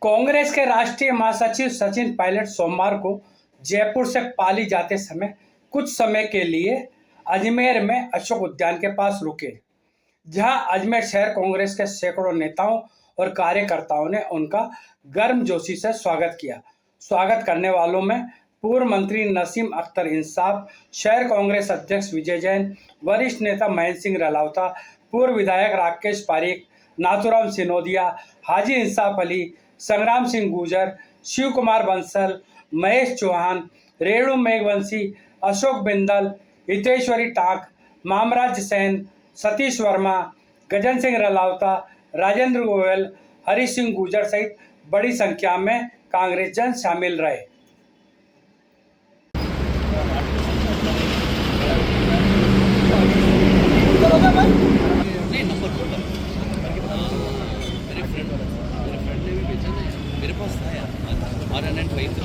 कांग्रेस के राष्ट्रीय महासचिव सचिन पायलट सोमवार को जयपुर से पाली जाते समय कुछ समय के लिए अजमेर में अशोक उद्यान के पास रुके, जहां अजमेर शहर कांग्रेस के सैकड़ों नेताओं और कार्यकर्ताओं ने उनका गर्मजोशी से स्वागत किया। स्वागत करने वालों में पूर्व मंत्री नसीम अख्तर इंसाफ, शहर कांग्रेस अध्यक्ष विजय जैन, वरिष्ठ नेता महेंद्र सिंह रलावता, पूर्व विधायक राकेश पारीक, नाथूराम सिनोदिया, हाजी इंसाफ अली, संग्राम सिंह गुर्जर, शिव कुमार बंसल, महेश चौहान, रेणु मेघवंशी, अशोक बिंदल, हितेश्वरी टाक, मामराज सेन, सतीश वर्मा, गजन सिंह रलावता, राजेंद्र गोयल, हरी सिंह गुर्जर सहित बड़ी संख्या में कांग्रेस जन शामिल रहे। मेरे पास था यार R105 था।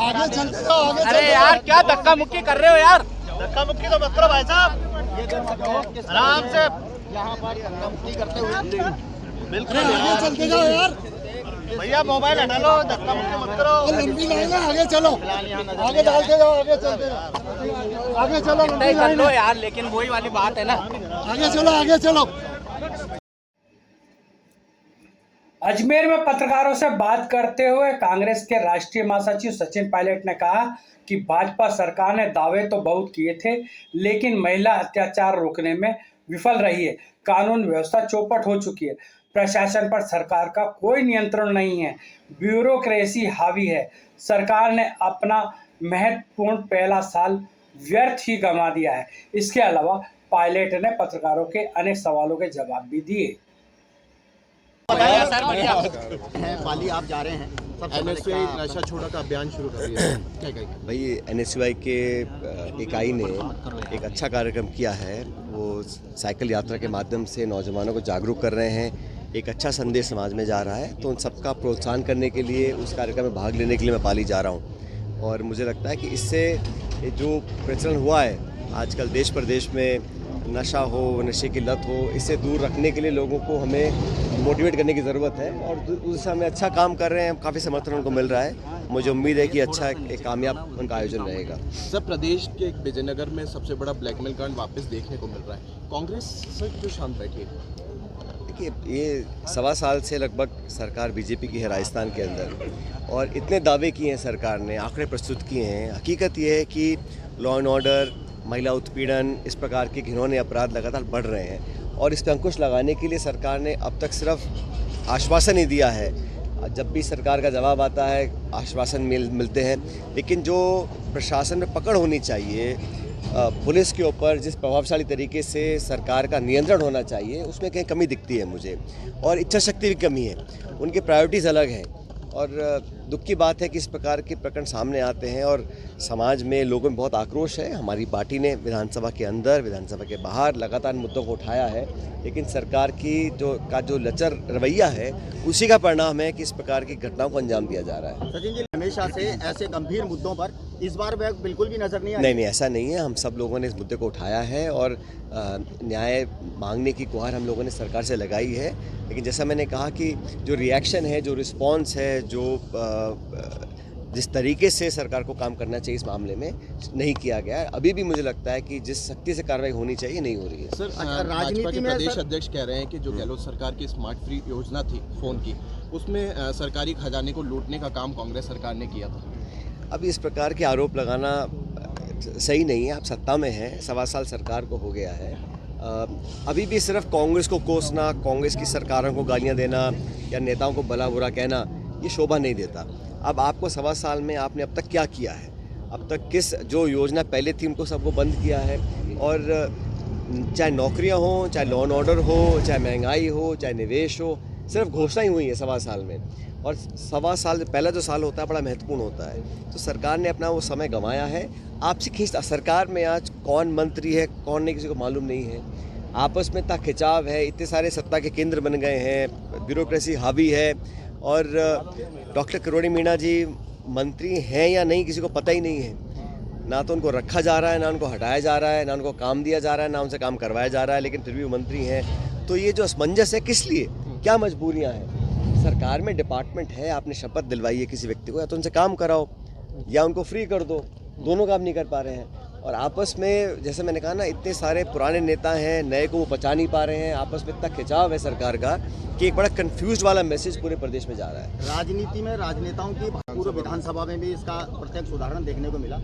आगे चलते जाओ, आगे अरे यार क्या धक्का मुक्की कर रहे हो यार। धक्का मुक्की तो मत करो भाई साहब, आराम से यहाँ पर धक्का मुक्की करते हुए बिल्कुल आगे चलते जाओ यार। भैया मोबाइल हटा लो, धक्का मुक्की मत करो। लंबी लाइन है, आगे चलो, आगे डालते जाओ, आगे चलते जाओ, आगे चलो, लंबी कर लो यार, लेकिन वही वाली बात है ना, आगे चलो, आगे चलो। अजमेर में पत्रकारों से बात करते हुए कांग्रेस के राष्ट्रीय महासचिव सचिन पायलट ने कहा कि भाजपा सरकार ने दावे तो बहुत किए थे, लेकिन महिला अत्याचार रोकने में विफल रही है। कानून व्यवस्था चौपट हो चुकी है। प्रशासन पर सरकार का कोई नियंत्रण नहीं है, ब्यूरोक्रेसी हावी है। सरकार ने अपना महत्वपूर्ण पहला साल व्यर्थ ही गंवा दिया है। इसके अलावा पायलट ने पत्रकारों के अनेक सवालों के जवाब भी दिए। पाली आप जा रहे हैं, NSY नशा छोड़ा का अभियान शुरू कर दिया है, क्या कहेंगे? भाई NSY के इकाई ने एक अच्छा कार्यक्रम किया है। वो साइकिल यात्रा के माध्यम से नौजवानों को जागरूक कर रहे हैं। एक अच्छा संदेश समाज में जा रहा है, तो उन सबका प्रोत्साहन करने के लिए उस कार्यक्रम में भाग लेने के लिए मैं पाली जा रहा हूँ। और मुझे लगता है कि इससे जो प्रचलन हुआ है आजकल देश प्रदेश में, नशा हो, नशे की लत हो, इससे दूर रखने के लिए लोगों को हमें मोटिवेट करने की ज़रूरत है। और उस समय अच्छा काम कर रहे हैं, काफ़ी समर्थन उनको मिल रहा है। मुझे उम्मीद है कि अच्छा एक कामयाब उनका आयोजन रहेगा। सर, प्रदेश के विजयनगर में सबसे बड़ा ब्लैकमेल कांड वापस देखने को मिल रहा है। कांग्रेस से क्यों शांत बैठी है? देखिए, ये 1.25 साल से लगभग सरकार बीजेपी की है राजस्थान के अंदर, और इतने दावे किए हैं सरकार ने, आंकड़े प्रस्तुत किए हैं। हकीकत ये है कि लॉ एंड ऑर्डर, महिला उत्पीड़न, इस प्रकार के घिनौने अपराध लगातार बढ़ रहे हैं। और इस पर अंकुश लगाने के लिए सरकार ने अब तक सिर्फ आश्वासन ही दिया है। जब भी सरकार का जवाब आता है आश्वासन मिलते हैं, लेकिन जो प्रशासन में पकड़ होनी चाहिए, पुलिस के ऊपर जिस प्रभावशाली तरीके से सरकार का नियंत्रण होना चाहिए, उसमें कहीं कमी दिखती है मुझे। और इच्छा शक्ति भी कमी है, उनकी प्रायोरिटीज़ अलग हैं। और दुख की बात है कि इस प्रकार के प्रकरण सामने आते हैं और समाज में लोगों में बहुत आक्रोश है। हमारी पार्टी ने विधानसभा के अंदर, विधानसभा के बाहर लगातार मुद्दों को उठाया है, लेकिन सरकार की जो लचर रवैया है, उसी का परिणाम है कि इस प्रकार की घटनाओं को अंजाम दिया जा रहा है। सचिन जी, हमेशा से ऐसे गंभीर मुद्दों पर इस बार वह बिल्कुल भी नजर नहीं आई। नहीं, ऐसा नहीं है। हम सब लोगों ने इस मुद्दे को उठाया है और न्याय मांगने की गुहार हम लोगों ने सरकार से लगाई है। लेकिन जैसा मैंने कहा कि जो रिएक्शन है, जो रिस्पांस है, जो जिस तरीके से सरकार को काम करना चाहिए इस मामले में, नहीं किया गया है। अभी भी मुझे लगता है कि जिस सख्ती से कार्रवाई होनी चाहिए नहीं हो रही है। सर, राजनीति के प्रदेश अध्यक्ष कह रहे हैं कि जो गहलोत सरकार की स्मार्ट फ्री योजना थी फ़ोन की, उसमें सरकारी खजाने को लूटने का काम कांग्रेस सरकार ने किया था। अब इस प्रकार के आरोप लगाना सही नहीं है। आप सत्ता में हैं, 1.25 साल सरकार को हो गया है। अभी भी सिर्फ कांग्रेस को कोसना, कांग्रेस की सरकारों को गालियां देना या नेताओं को भला बुरा कहना, ये शोभा नहीं देता। अब आपको 1.25 साल में आपने अब तक क्या किया है, अब तक किस जो योजना पहले थी उनको सबको बंद किया है। और चाहे नौकरियां हो, चाहे लॉ एंड ऑर्डर हो, चाहे महंगाई हो, चाहे निवेश हो, सिर्फ घोषणा ही हुई है 1.25 साल में। और 1.25 साल पहला जो साल होता है बड़ा महत्वपूर्ण होता है। तो सरकार ने अपना वो समय गंवाया है। आपसे खींचता सरकार में आज कौन मंत्री है, कौन नहीं, किसी को मालूम नहीं है। आपस में इतना खिंचाव है, इतने सारे सत्ता के केंद्र बन गए हैं, ब्यूरोक्रेसी हावी है। और डॉक्टर किरोड़ी मीणा जी मंत्री हैं या नहीं किसी को पता ही नहीं है। ना तो उनको रखा जा रहा है, ना उनको हटाया जा रहा है, ना उनको काम दिया जा रहा है, ना उनसे काम करवाया जा रहा है, लेकिन फिर भी वो मंत्री हैं। तो ये जो असमंजस है किस लिए, क्या मजबूरियां हैं? सरकार में डिपार्टमेंट है, आपने शपथ दिलवाई है किसी व्यक्ति को, या तो उनसे काम कराओ या उनको फ्री कर दो। दोनों काम नहीं कर पा रहे हैं। और आपस में जैसे मैंने कहा ना, इतने सारे पुराने नेता हैं, नए को वो पचा नहीं पा रहे हैं। आपस में इतना खिंचाव है सरकार का कि एक बड़ा कंफ्यूज वाला मैसेज पूरे प्रदेश में जा रहा है। राजनीति में राजनेताओं की पूर्व विधानसभा में भी इसका प्रत्यक्ष उदाहरण देखने को मिला।